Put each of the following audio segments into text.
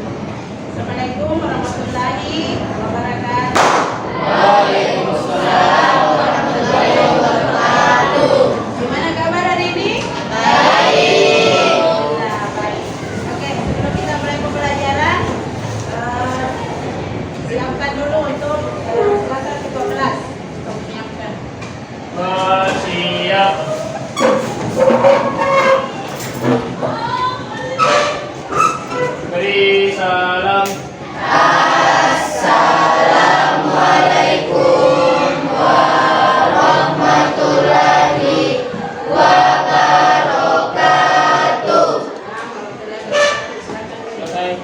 Assalamualaikum warahmatullahi wabarakatuh. Waalaikumsalam warahmatullahi wabarakatuh. Gimana kabar hari ini? Baik. Nah, baik. Oke, sebelum kita mulai pembelajaran, siapkan dulu untuk kelas 12. Untuk menyiapkan. Siap. Beri salam. Assalamualaikum warahmatullahi wabarakatuh. Selesai.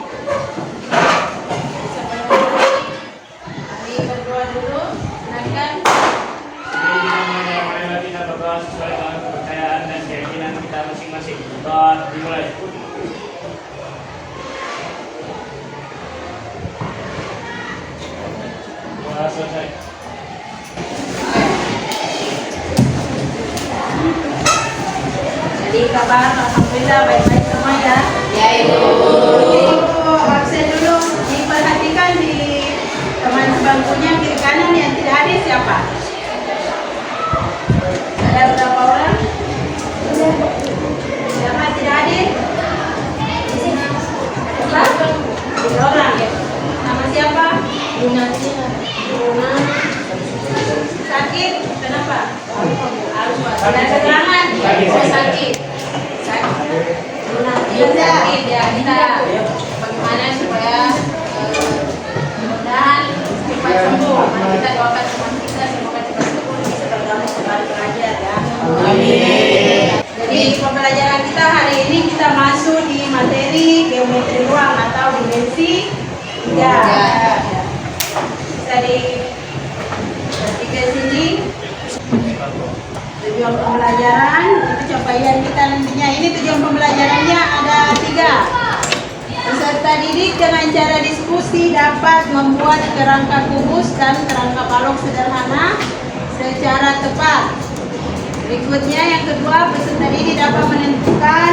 Kami berdoa dulu. Silakan. Mari kita berdoa sesuai dengan kepercayaan dan keyakinan kita masing-masing. Doa dimulai. Doa selesai. Jadi kabar alhamdulillah baik-baik semua ya. Ya Ibu. Ibu absen dulu. Diperhatikan di teman sebangkunya kiri kanan yang tidak hadir siapa? Ada berapa orang? Siapa tidak hadir? Siapa? 3 orang. Nama siapa? Luna. Sakit? Kenapa? Ada keterangan? Sakit. Luna sakit ya. Kita bagaimana supaya mudah-mudahan cepat sembuh. Mari kita doakan teman kita semoga cepat sembuh bisa bergabung kembali belajar ya. Amin. Jadi pembelajaran kita hari ini kita masuk di materi geometri ruang atau dimensi 3. Ya. Bisa di sini. Tujuan pembelajaran itu capaian kita nantinya. Ini tujuan pembelajarannya ada 3. Peserta didik dengan cara diskusi dapat membuat kerangka kubus dan kerangka balok sederhana secara tepat. Berikutnya yang kedua, peserta didik dapat menentukan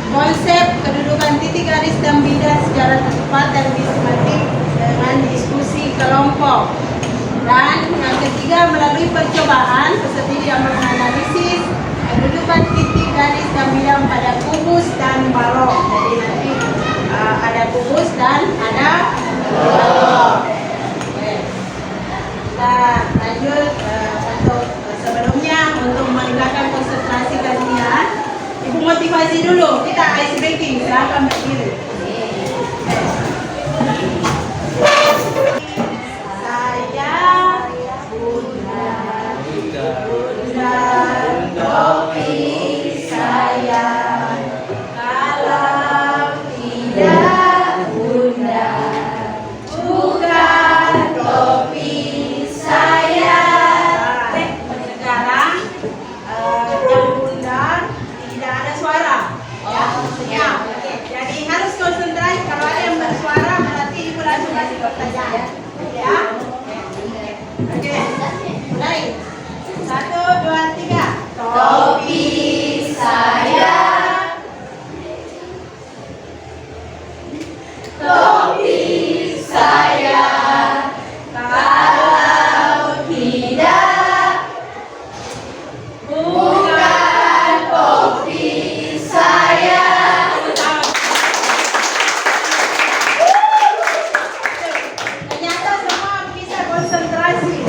konsep kedudukan titik garis dan bidang secara tepat dan sistematik dengan diskusi kelompok. Dan yang ketiga, melalui percobaan, peserta didik dapat menganalisis kedudukan titik garis dan bidang pada kubus dan balok. Jadi nanti ada kubus dan ada balok. Oke. Kita lanjut untuk sebelumnya untuk meningkatkan konsentrasi kalian. Ibu motivasi dulu. Kita ice breaking. Silakan berdiri. Topi saya, kalau tidak Bunda, bukan topi saya. Sekarang yang Bunda tidak ada suara. Ya. Jadi harus konsentrasi. Kalau ada yang bersuara berarti ibu langsung kasih pertanyaan. Ya. Oke. Mulai. 1, 2, 3. Topi saya, topi saya, kalau tidak bukan topi saya. Ternyata semua bisa konsentrasi.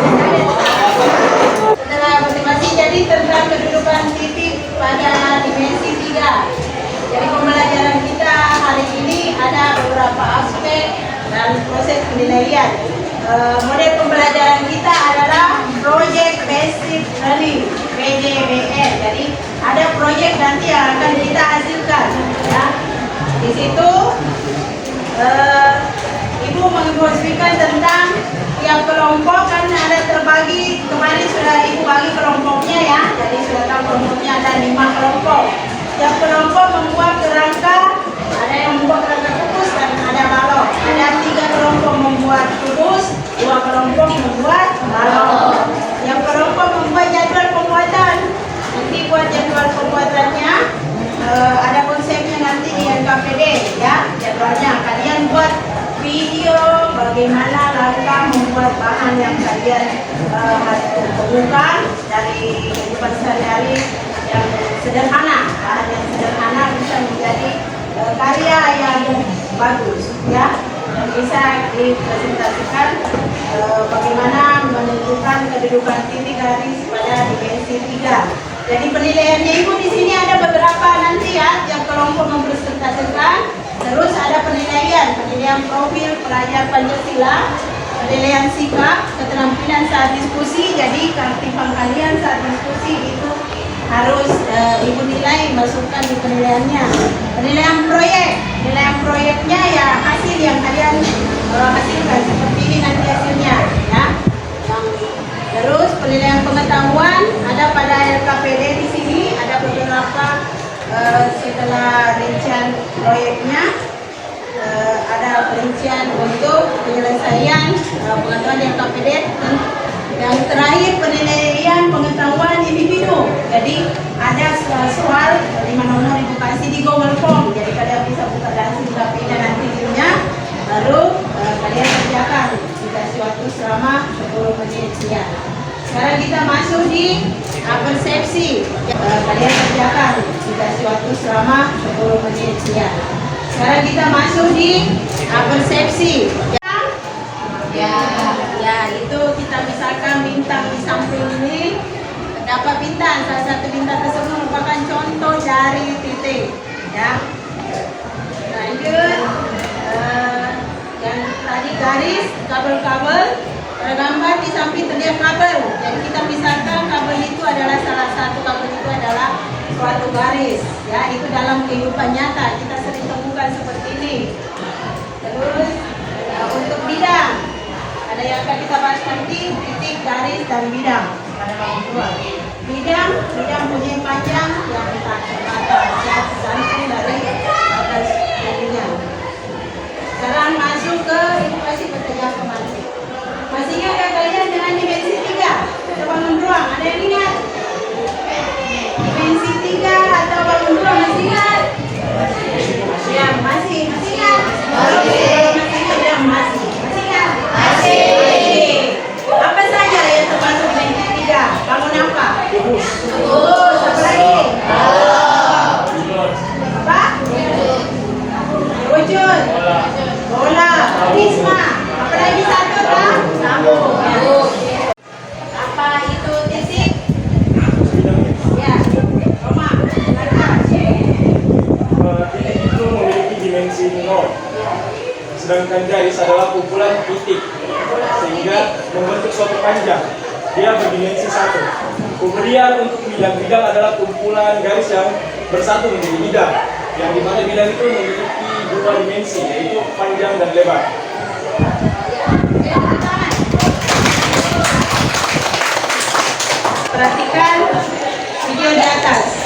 Setelah motivasi jadi tentang kedudukan titik pada dimensi 3. Jadi pembelajaran kita hari ini ada beberapa aspek dan proses penilaian. Model pembelajaran kita adalah kelompok. Setiap kelompok membuat kerangka, ada yang membuat kerangka kubus dan ada balok. Ada 3 kelompok membuat kubus, 2 kelompok membuat balok. Yang kelompok membuat jadwal pembuatan. Nanti buat jadwal pembuatannya, ada konsepnya nanti di NKPD ya, jadwalnya. Kalian buat video bagaimana langkah membuat bahan yang kalian temukan dari kehidupan sehari-hari yang sederhana. Bahan yang sederhana bisa menjadi karya yang bagus ya. Bisa dipresentasikan bagaimana menentukan kedudukan titik garis pada dimensi 3. Jadi penilaiannya itu di sini ada beberapa nanti ya, yang kelompok mempresentasikan. Terus ada penilaian profil pelajar Pancasila, penilaian sikap, keterampilan saat diskusi. Jadi keaktifan kalian saat diskusi itu harus ibu nilai, masukkan di penilaiannya. Penilaian proyeknya ya hasil yang kalian hasilkan seperti ini nanti hasilnya ya. Terus penilaian pengetahuan ada pada LKPD di sini, ada beberapa setelah rincian proyeknya, ada perincian untuk penyelesaian pengetahuan LKPD. Yang terakhir penilaian pengetahuan individu. Jadi ada soal 5 nomor edukasi di Google Form. Jadi kalian bisa buka hasil KPI nanti filmnya, baru kalian kerjakan. Dikasih waktu selama 10 menit ya. Sekarang kita masuk di persepsi. Kalian kerjakan. Dikasih waktu selama 10 menit ya. Sekarang kita masuk di persepsi. Ya, itu kita misalkan bintang di samping ini dapat bintang. Salah satu bintang tersebut merupakan contoh dari titik. Ya. Lanjut. Yang tadi garis, kabel-kabel. Gambar di samping terlihat kabel. Jadi kita misalkan kabel itu adalah salah satu kabel itu adalah suatu garis. Ya, itu dalam kehidupan nyata kita sering temukan seperti ini. Terus untuk bidang. Ada yang akan kita bahas nanti, titik, garis, dan bidang pada nomor 2. Bidang punya panjang yang batas samping dari batas jadinya. Sekarang masuk ke edukasi pekerjaan pemantau. Masih ingat ya kalian dengan dimensi 3? Atau bangun ruang, ada yang ingat? Dimensi 3 atau bangun ruang, masih ingat? Ya, masih ingat? Masih ingat? Apa saja yang termasuk dimensi 3? Bangun apa? Kubus. Apa lagi? Apa? Wujud. Bola. Risma. Apa lagi satu tak? Sambung. Apa itu titik? Ya. Roma. Titik itu memiliki dimensi 0. Sedangkan garis adalah kumpulan titik, sehingga membentuk suatu panjang. Dia berdimensi 1. Kemudian untuk bidang adalah kumpulan garis yang bersatu menjadi bidang, yang dimana bidang itu memiliki 2 dimensi, yaitu panjang dan lebar. Perhatikan video di atas.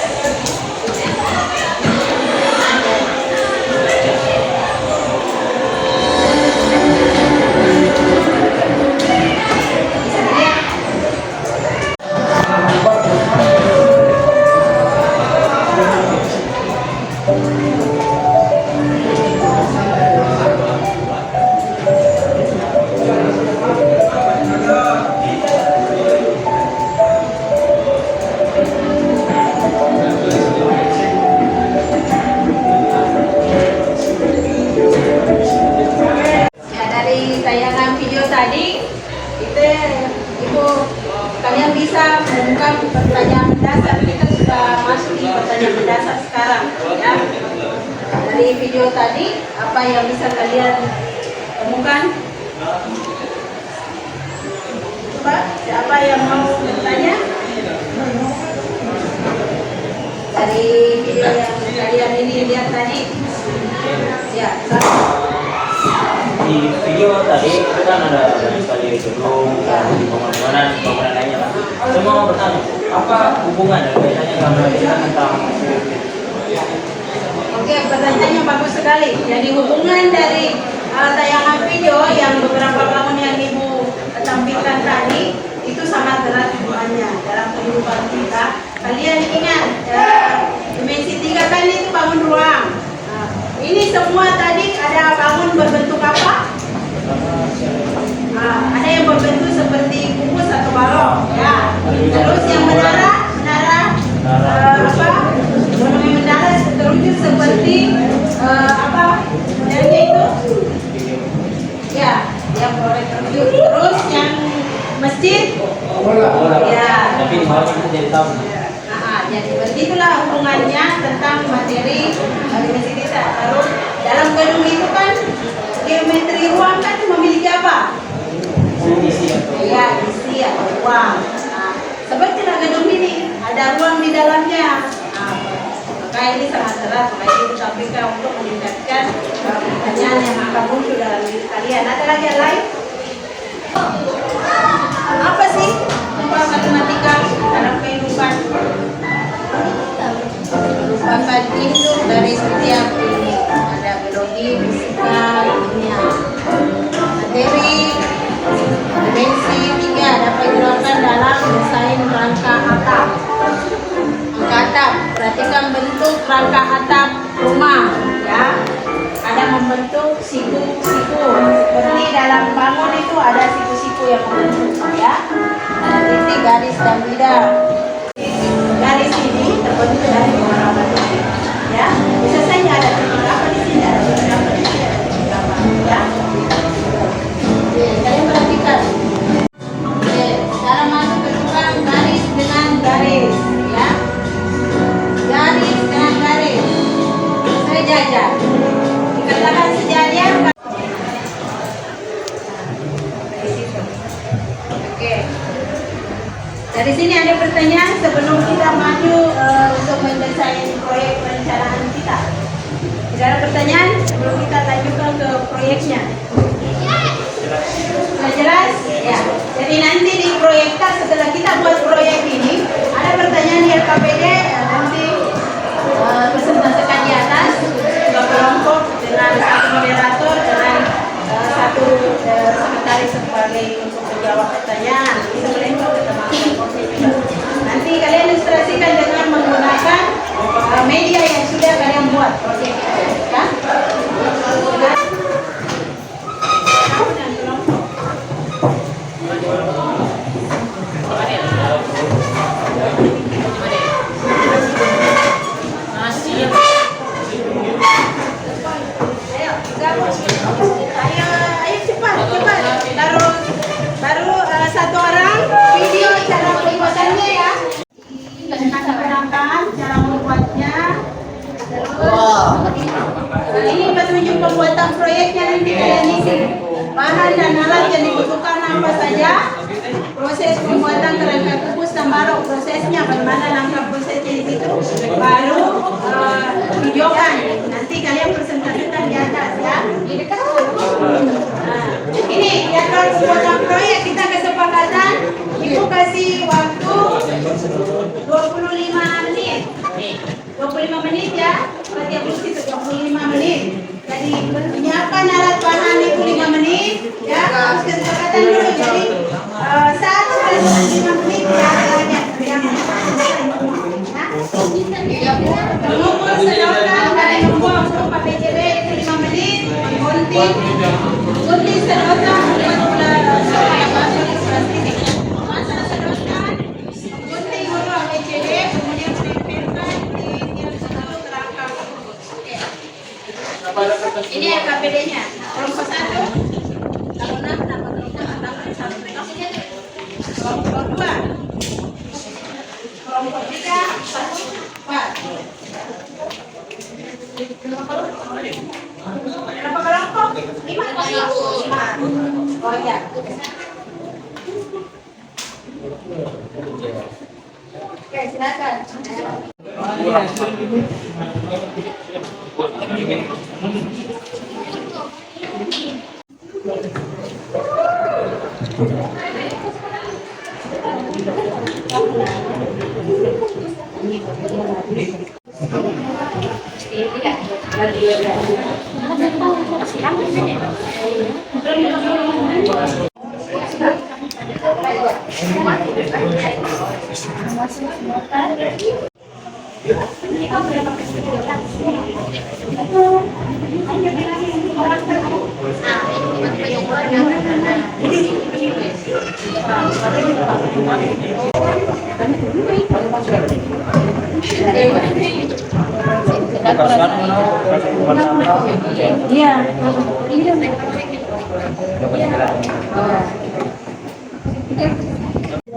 Kalian bisa menemukan pertanyaan mendasar. Kita sudah masuk di pertanyaan mendasar sekarang ya. Dari video tadi apa yang bisa kalian temukan? Coba siapa yang mau bertanya? Dari video yang kalian ini lihat tadi. Ya, di video tadi itu kan ada tadi gedung, di bangunan lainnya kan. Saya mau bertanya, apa hubungan dan kaitannya karena kita tentang Oke, pertanyaannya bagus sekali. Jadi hubungan dari tayangan video yang beberapa bangun yang Ibu tampilkan tadi itu sangat erat hubungannya dalam kehidupan kita. Kalian ingat dimensi 3 kan itu bangun ruang. Nah, ini semua tadi ada bangun berbentuk apa? Ada yang berbentuk seperti kubus atau balok, ya. Terus yang menara apa? Menara terwujud seperti apa? Modelnya itu? Ya, yang boleh terwujud. Terus yang masjid? Ya. tapi di bawah itu jadi tahu. Jadi begitulah hubungannya tentang materi dimensi kita. Lalu dalam gedung itu kan geometri ruang kan memiliki apa? Isi Ya, isi atau ruang. Nah, sepertilah gedung ini ada ruang di dalamnya. Nah, maka ini sangat erat, makanya itu sampaikan untuk meningkatkan pertanyaan yang akan muncul dalam diri kalian. Ada lagi yang lain? Apa sih umpama matematika dalam kehidupan? Merupakan induk dari setiap ini. Ada biologi, fisika, kimia, materi. Dimensi 3 dapat diterapkan dalam desain rangka atap. Rangka atap, perhatikan bentuk rangka atap rumah, ya. Ada membentuk siku-siku. Seperti dalam bangun itu ada siku-siku yang membentuk, ya. Ada titik, garis, dan bidang. Garis ini terbentuk dari beberapa titik, ya. Bisa saja ada titik apa di sini, ada titik apa di sini, ada titik apa, ya. Oke, kalian perhatikan. Oke, cara masuk ke lubang garis dengan garis, ya. Garis dengan garis. Sejajar. Dikatakan sejajar. Oke. Dari sini ada pertanyaan sebelum kita maju untuk mendesain proyek perencanaan kita. Tidak ada pertanyaan sebelum kita lanjutkan ke proyeknya. Sudah jelas? Ya. Jadi nanti di proyekta setelah kita buat proyek ini ada pertanyaan di LKPD nanti presentasikan di atas dua kelompok dengan satu moderator dengan satu sekretaris sebagai untuk menjawab pertanyaan. Bisa melempar ke teman-teman juga. Nanti kalian ilustrasikan dengan menggunakan media yang sudah kalian buat proyek, ya. Ayo cepat. Baru satu orang video cara pembuatannya, ya. Kasih penampilan cara membuatnya. Ini petunjuk pembuatan proyeknya, nanti kalian isi bahan dan alat yang dibutuhkan apa saja, proses pembuatan kerangka kubus dan balok, prosesnya bagaimana langkah prosesnya di situ, baru videokan. Nanti kalian presentasikan di atas, ya. Ini jadwal pembuatan proyek kita kesepakatan. Ibu kasih waktu 25 menit. 25 menit, ya. Berarti aku sih 25 menit. Jadi menyiapkan alat bahan itu 5 menit, ya. Harus kesepakatan dulu. Jadi saat sudah 5 menit ya hanya mengumpul sedotan dari membuang berupa PCB itu 5 menit. Gunting sedotan untuk supaya masuk plastik. Masa sedotan, gunting berupa PCB, kemudian menempelkan di tiap satu kerangka. Oke. Ini LKPD-nya. Kelompok 1. Kalau 6 dapat tambah 1. Kelompok 2. Kelompok 3. 4. Berapa kelompok? 5 atau 5? Oh ya. Oke, silakan.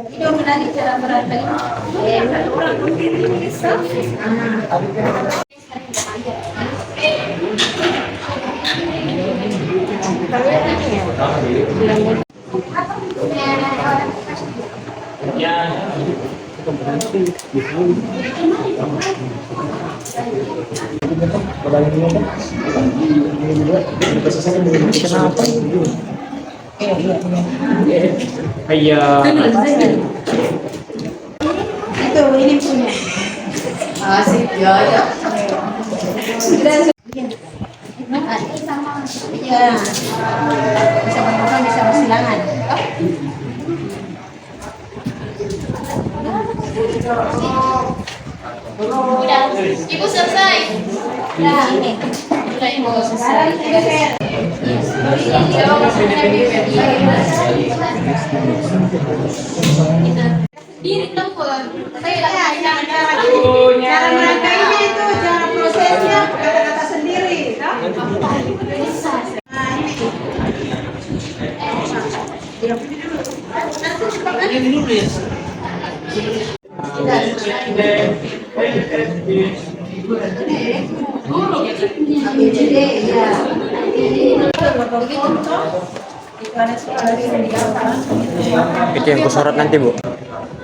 Video menarik cara berantai. Satu orang bisa. Ya. Ayah. Itu ini punya. Asik ya ya. Ya. Bisa bermakan, bisa bersilangan. Udah, Ibu selesai. Udah, ini. Udah Ibu selesai. Diri tempur. Saya Cara merangkainya itu, cara prosesnya, kata-kata sendiri. Nah, ini. Itu yang kusorot nanti, Bu.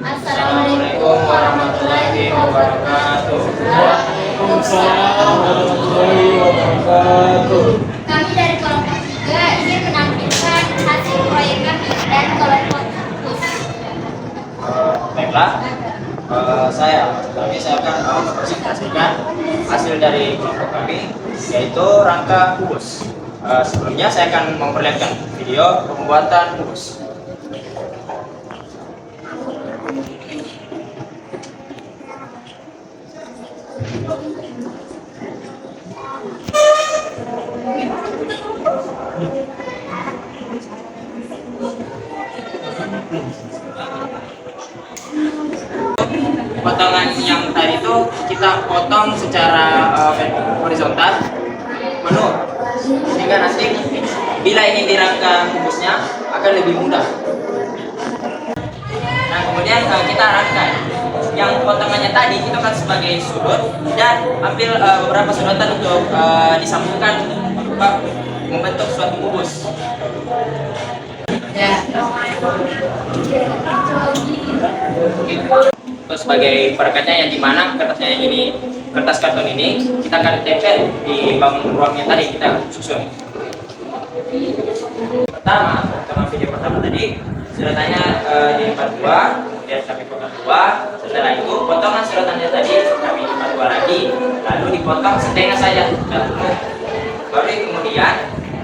Assalamualaikum warahmatullahi wabarakatuh. Waalaikumsalam warahmatullahi wabarakatuh. Kami dari kelompok 3 ingin menampilkan hasil proyek kami dari kelompok khusus. Baiklah, kami akan mempresentasikan hasil dari kelompok kami, yaitu rangka kubus. Sebelumnya saya akan memperlihatkan video pembuatan kubus. Potongan yang tadi itu kita potong secara horizontal menurun, sehingga nanti bila ini dirangka kubusnya akan lebih mudah. Nah, kemudian kita rangkai yang potongannya tadi itu kan sebagai sudut, dan ambil beberapa sudutan untuk disambungkan membentuk suatu kubus. Terus sebagai perekatnya yang dimana kertasnya ini, kertas karton ini kita akan tempel di bangun ruang yang tadi kita susun. Pertama video pertama tadi sudutannya dilipat dua, kemudian kami potong dua. Setelah itu potongan sudutannya tadi kami lipat dua lagi, lalu dipotong setengah saja. Baru kemudian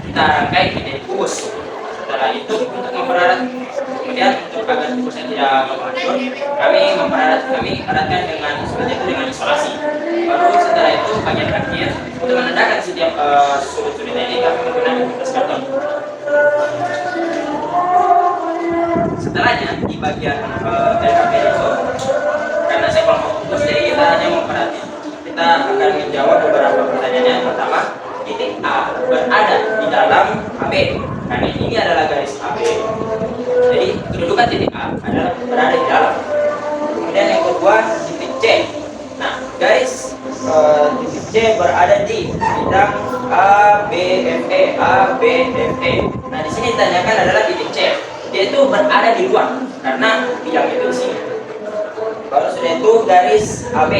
kita rangkai menjadi kubus. Setelah itu untuk mempererat, kemudian untuk agar kubusnya tidak menghancur, kami eratkan dengan seperti itu dengan isolasi. Baru setelah itu bagian terakhir untuk menandakan setiap sudut-sudut ini kami menggunakan kertas karton. Setelahnya di bagian LKP itu, karena saya kelompok kubus, jadi kita hanya memperhati. Kita akan menjawab beberapa pertanyaan. Yang pertama, titik A berada di dalam AB. Karena ini adalah garis AB, jadi kedudukan titik A adalah berada di dalam. Kemudian yang kedua, titik C. Nah, garis titik C berada di bidang ABFE. Nah, di sini ditanyakan adalah titik C. Dia itu berada di luar karena bidang itu di sini. Baru sudah itu garis AB.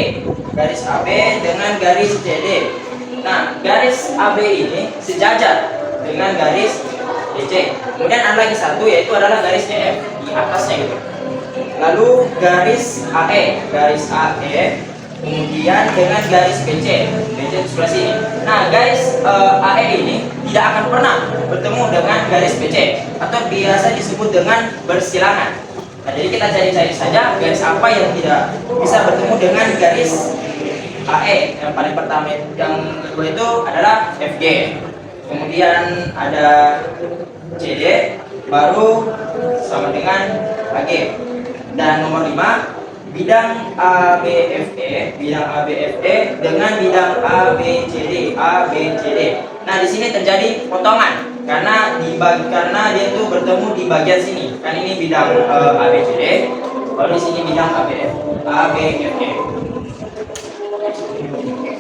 Garis AB dengan garis CD. Nah, garis AB ini sejajar dengan garis DC. Kemudian ada lagi satu, yaitu adalah garis DF di atasnya gitu. Lalu garis AE kemudian dengan garis BC itu sebelah sini. Nah, garis AE ini tidak akan pernah bertemu dengan garis BC atau biasa disebut dengan bersilangan. Nah, jadi kita cari-cari saja garis apa yang tidak bisa bertemu dengan garis AE. Yang paling pertama, yang kedua itu adalah FG. Kemudian ada CD, baru sama dengan AG. Dan nomor 5, bidang ABFE dengan bidang ABCD. Nah, di sini terjadi potongan karena dia itu bertemu di bagian sini. Kan ini bidang ABCD, baru di sini bidang ABFE.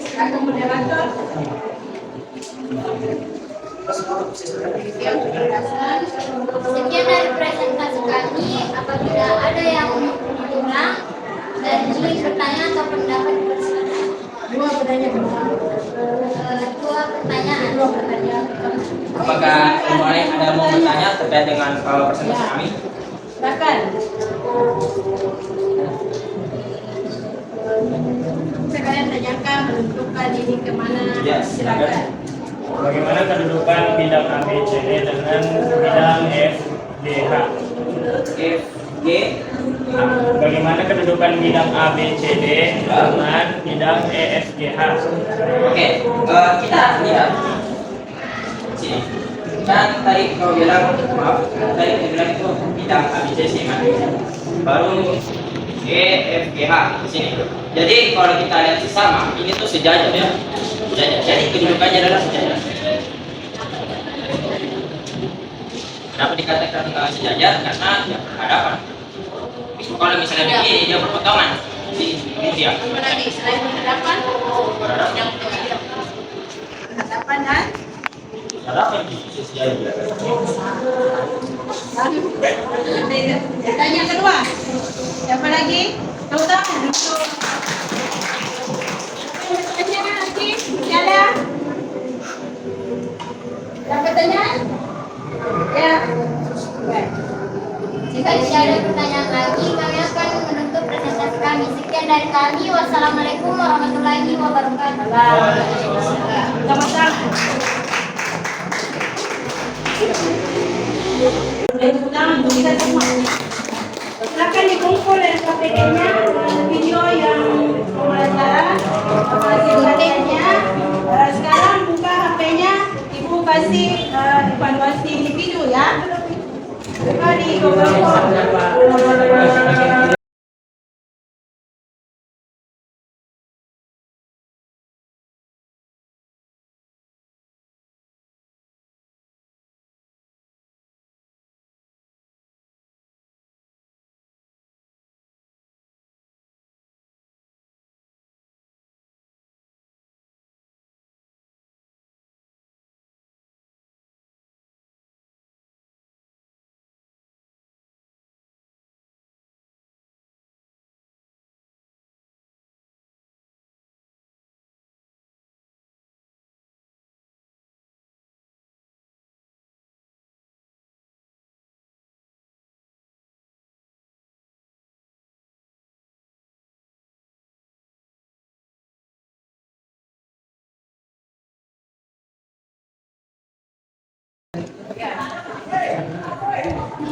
Silakan moderator. Sekian dari presentasi kami. Apabila ada yang kurang dan ingin bertanya atau pendapat, bersilakan. Dua pertanyaan. Dua pertanyaan. Apakah mulai ada mau bertanya terkait dengan presentasi kami? Silakan. Sekalian tanyakan menentukan ini kemana. Ya, Silakan. Bagaimana kedudukan bidang ABCD dengan bidang FGH? FG. Bagaimana kedudukan bidang ABCD dengan bidang EFGH? Oke, kita lihat sini. Kan tadi kau bilang, maaf, tadi kau bilang itu bidang ABCD kan? Baru EFGH di sini. Jadi kalau kita lihat sama, ini tuh sejajar ya. Sejajar. Jadi kedudukannya adalah sejajar. Kenapa dikatakan sejajar? Karena dia berhadapan. Kalau misalnya begini, dia berpotongan. Ini dia. Apa lagi selain berhadapan? Berhadapan. Berhadapan dan Berhadapan di sejajar. tanya kedua. Siapa lagi? Tahu tak? Tanya lagi. Ada? Siapa tanya? Ya. Jika tidak ada pertanyaan lagi, kami akan menutup presentasi kami. Sekian dari kami. Wassalamualaikum warahmatullahi wabarakatuh. Sama-sama. Tepuk tangan untuk kita semua. Silakan dikumpul SKPD-nya, video yang pembelajaran, hasil-hasilnya. Sekarang buka HP-nya, Ibu kasih evaluasi individu ya. Buka di Google Form.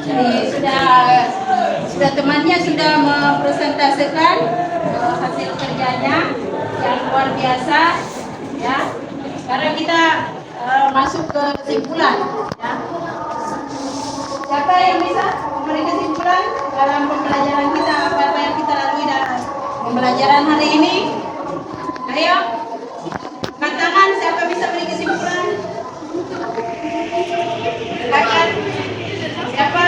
Jadi sudah temannya sudah mempresentasikan hasil kerjanya yang luar biasa ya. Sekarang kita masuk ke kesimpulan ya. Siapa yang bisa memberi kesimpulan dalam pembelajaran kita, apa yang kita lalui dalam pembelajaran hari ini? Ayo, angkat tangan siapa bisa beri kesimpulan? Silakan. Siapa?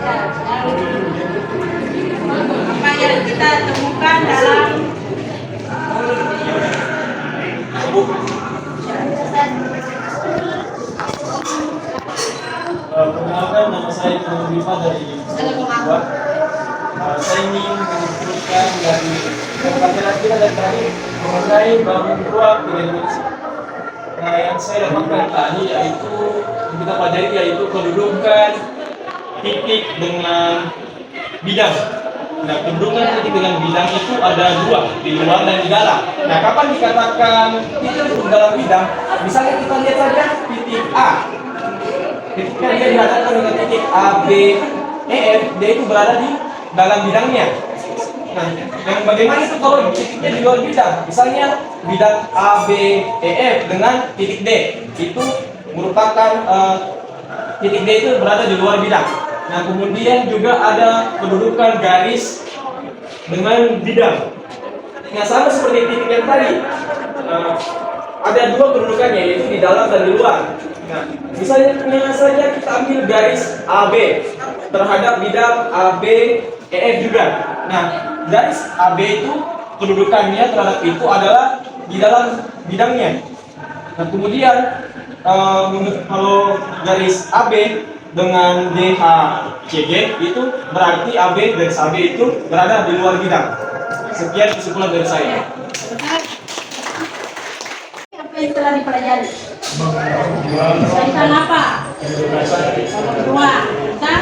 Ya, apa yang kita temukan dalam Perkenalkan, nama saya Ibu Rifa dari Jawa. Saya ingin menunjukkan dari pembelajaran kita dari tadi mengenai bangun ruang di Indonesia. Nah, yang saya dapatkan tadi yaitu yang kita pelajari yaitu kedudukan titik dengan bidang. Nah, kedudukan titik dengan bidang itu ada dua, di luar dan di dalam. Nah, kapan dikatakan titik itu dalam bidang? Misalnya kita lihat saja titik A. Ketika dia dihadapkan dengan titik A, B, E, F, dia itu berada di dalam bidangnya. Nah, yang bagaimana itu kalau titiknya di luar bidang? Misalnya bidang A, B, E, F dengan titik D, itu merupakan titik D itu berada di luar bidang. Nah, kemudian juga ada kedudukan garis dengan bidang. Nah, sama seperti titik yang tadi, ada dua kedudukannya, yaitu di dalam dan di luar. Nah, misalnya saja kita ambil garis AB terhadap bidang AB, EF juga. Nah, garis AB itu kedudukannya terhadap itu adalah di dalam bidangnya. Nah, kemudian kalau garis AB dengan DHCG itu berarti AB garis AB itu berada di luar bidang. Sekian kesimpulan dari saya. Apa yang telah dipelajari? Tentang apa? Kedua, tentang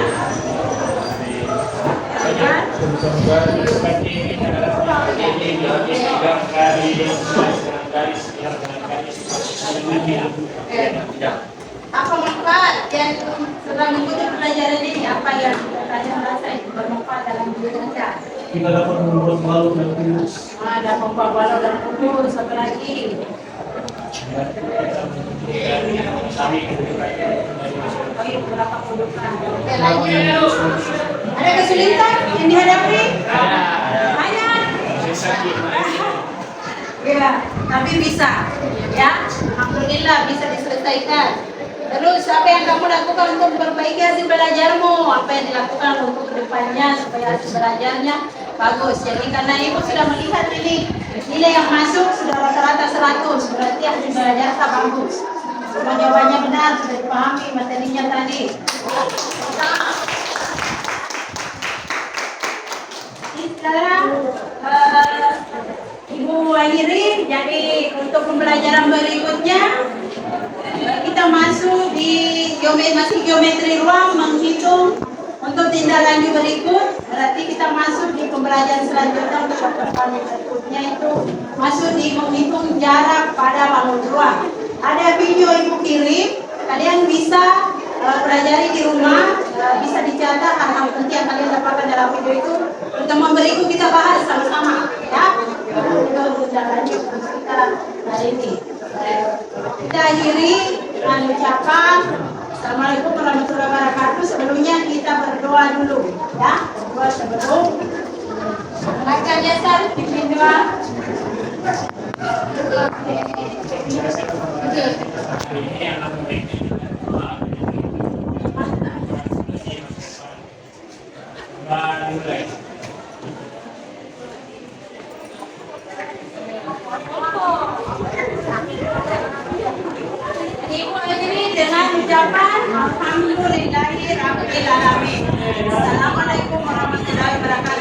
apa manfaat yang setelah mengikuti pelajaran ini? Apa yang kalian rasa itu bermanfaat dalam hidup kita? Kita dapat membuat malu dan tulus. Ada membawa walau dan kudus, apa lagi? Bagi beberapa kedudukan. Oke, lanjut. Ada kesulitan yang dihadapi? Banyak. Ya, tapi bisa. Ya, alhamdulillah bisa diselesaikan. Terus apa yang kamu lakukan untuk memperbaiki hasil belajarmu? Apa yang dilakukan untuk kedepannya supaya hasil belajarnya bagus? Jadi karena ibu sudah melihat ini nilai yang masuk sudah rata-rata 100, berarti hasil belajar tak bagus. Semua jawabannya benar, sudah dipahami materinya tadi. Sekarang Ibu akhiri, jadi untuk pembelajaran berikutnya kita masuk di geometri ruang, menghitung untuk tindak lanjut berikut. Berarti kita masuk di pembelajaran selanjutnya untuk pertemuan berikutnya itu masuk di menghitung jarak pada balon ruang. Ada video ibu kirim, kalian bisa pelajari di rumah, bisa dicatat hal-hal penting yang kalian dapatkan dalam video itu. Pertemuan berikut kita bahas sama-sama, ya. Itu tindak lanjut kita hari ini. Kita akhiri dengan ucapan Assalamualaikum warahmatullahi wabarakatuh. Sebelumnya kita berdoa dulu, ya. Berdoa sebelum baca dasar, pimpin doa. Ibu akhiri dengan ucapan Alhamdulillahirabbil alamin. Assalamualaikum warahmatullahi wabarakatuh.